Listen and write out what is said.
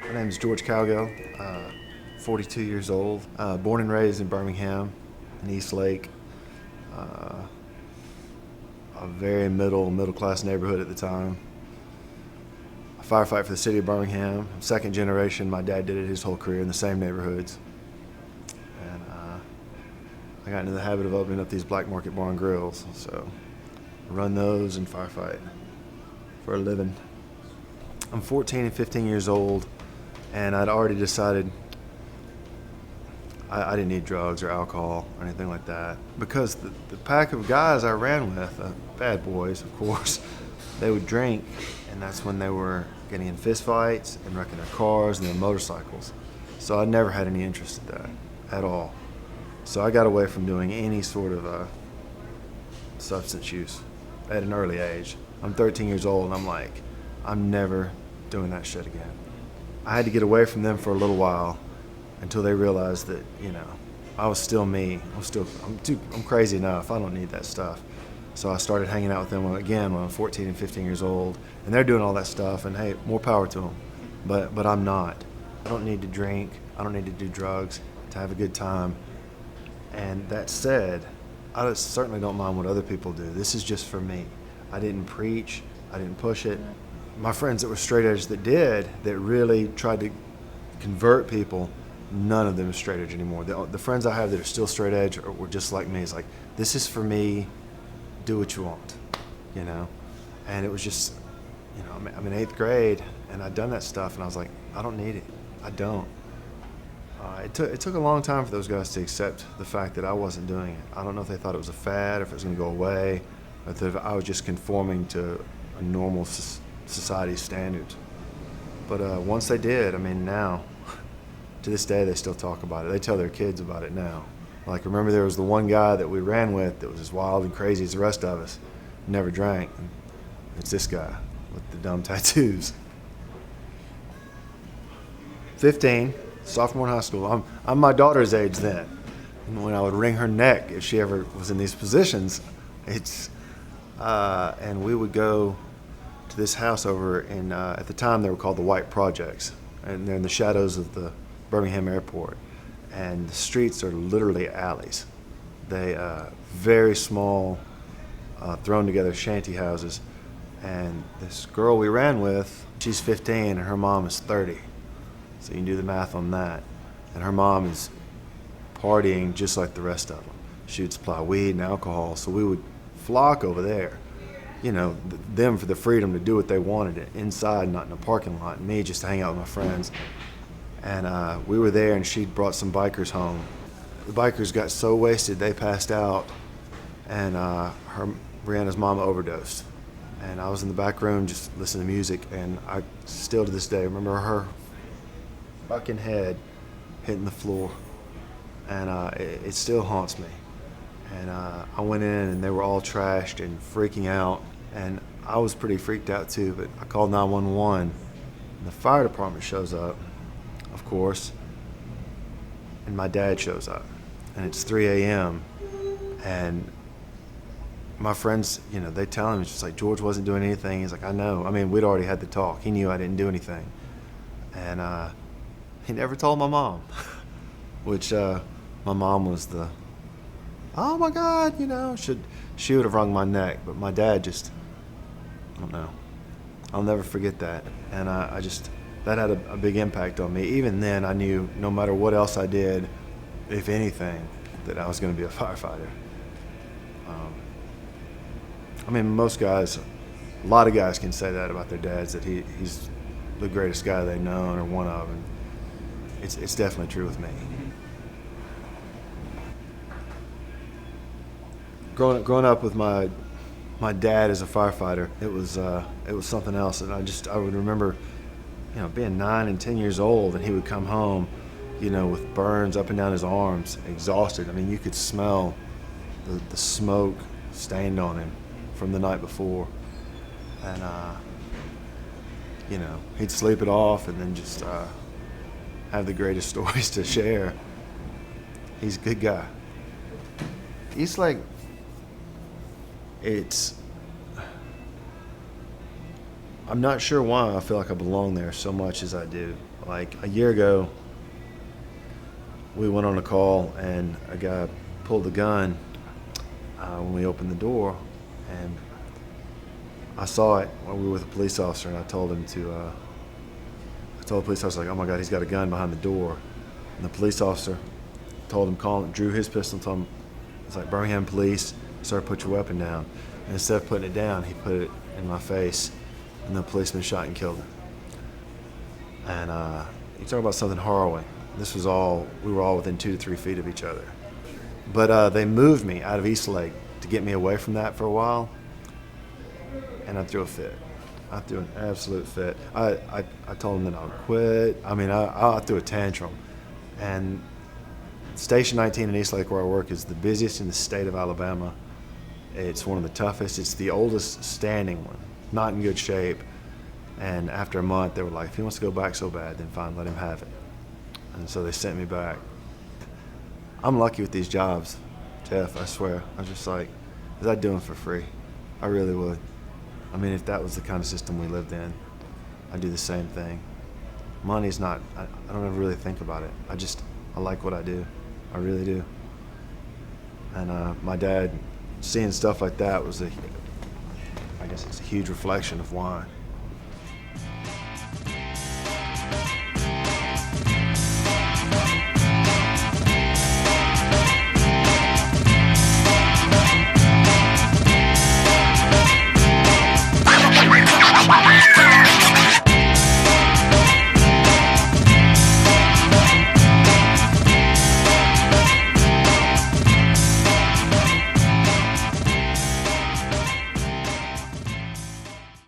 My name is George Cowgill, 42 years old, born and raised in Birmingham, in East Lake, uh, a very middle class neighborhood at the time. I firefight for the city of Birmingham. I'm second generation. My dad did it his whole career in the same neighborhoods. And I got into the habit of opening up these black market bar and grills. So I run those and firefight for a living. I'm 14 and 15 years old, and I'd already decided I didn't need drugs or alcohol or anything like that. Because the pack of guys I ran with, bad boys, of course, they would drink, and that's when they were getting in fist fights and wrecking their cars and their motorcycles. So I never had any interest in that at all. So I got away from doing any sort of substance use at an early age. I'm 13 years old, and I'm like, I'm never doing that shit again. I had to get away from them for a little while until they realized that, I was still me. I'm crazy enough. I don't need that stuff. So I started hanging out with them again when I'm 14 and 15 years old, and they're doing all that stuff, and hey, more power to them. But I'm not. I don't need to drink. I don't need to do drugs to have a good time. And that said, I certainly don't mind what other people do. This is just for me. I didn't preach. I didn't push it. My friends that were straight edge that did, that really tried to convert people, none of them are straight edge anymore. The friends I have that are still straight edge were just like me. It's like, this is for me, do what you want, And it was just, I'm in 8th grade, and I'd done that stuff, and I was like, I don't need it. I don't. It took a long time for those guys to accept the fact that I wasn't doing it. I don't know if they thought it was a fad, if it was going to go away, or if I was just conforming to a normal society standards. But once they did, now, to this day, they still talk about it. They tell their kids about it now. Like, remember there was the one guy that we ran with that was as wild and crazy as the rest of us, never drank. It's this guy with the dumb tattoos. 15, sophomore in high school. I'm my daughter's age then. And when I would wring her neck if she ever was in these positions, and we would go to this house over in, at the time they were called the White Projects, and they're in the shadows of the Birmingham airport, and the streets are literally alleys. They very small, thrown together shanty houses, and this girl we ran with, she's 15 and her mom is 30, so you can do the math on that. And her mom is partying just like the rest of them. She would supply weed and alcohol, so we would flock over there. Them for the freedom to do what they wanted inside, not in a parking lot, and me just to hang out with my friends. And we were there, and she'd brought some bikers home. The bikers got so wasted they passed out, and Brianna's mama overdosed. And I was in the back room just listening to music, and I still to this day remember her fucking head hitting the floor, and it still haunts me. And I went in, and they were all trashed and freaking out, and I was pretty freaked out too, but I called 911, and the fire department shows up, of course, and my dad shows up, and it's 3 a.m., and my friends, they tell him, it's just like, George wasn't doing anything. He's like, I know. We'd already had the talk. He knew I didn't do anything. And he never told my mom, which my mom was the, oh my God, she would have wrung my neck, but my dad just, I don't know. I'll never forget that. And that had a big impact on me. Even then, I knew no matter what else I did, if anything, that I was going to be a firefighter. Most guys, a lot of guys can say that about their dads, that he's the greatest guy they've known or one of, and it's definitely true with me. Growing up with my dad as a firefighter, it was something else, and I would remember, being 9 and 10 years old, and he would come home, with burns up and down his arms, exhausted. You could smell the smoke stained on him from the night before, and he'd sleep it off, and then just have the greatest stories to share. He's a good guy. East Lake, I'm not sure why I feel like I belong there so much as I do. like a year ago, we went on a call and a guy pulled the gun when we opened the door, and I saw it when we were with a police officer, and I told him to. I told the police officer, like, "Oh my God, he's got a gun behind the door," and the police officer told him, drew his pistol, and told him, "It's like Birmingham police, sir, put your weapon down." And instead of putting it down, he put it in my face, and the policeman shot and killed him. And you talk about something harrowing. We were all within 2 to 3 feet of each other. But they moved me out of Eastlake to get me away from that for a while, and I threw a fit. I threw an absolute fit. I told them that I would quit. I mean, I threw a tantrum. And Station 19 in Eastlake, where I work, is the busiest in the state of Alabama. It's one of the toughest. It's the oldest standing one, not in good shape. And after a month, they were like, if he wants to go back so bad, then fine, let him have it. And so they sent me back. I'm lucky with these jobs, Jeff, I swear. I was just like, I'd do them for free. I really would. I mean, if that was the kind of system we lived in, I'd do the same thing. Money's not, I don't ever really think about it. I like what I do. I really do. And my dad, seeing stuff like that I guess it's a huge reflection of why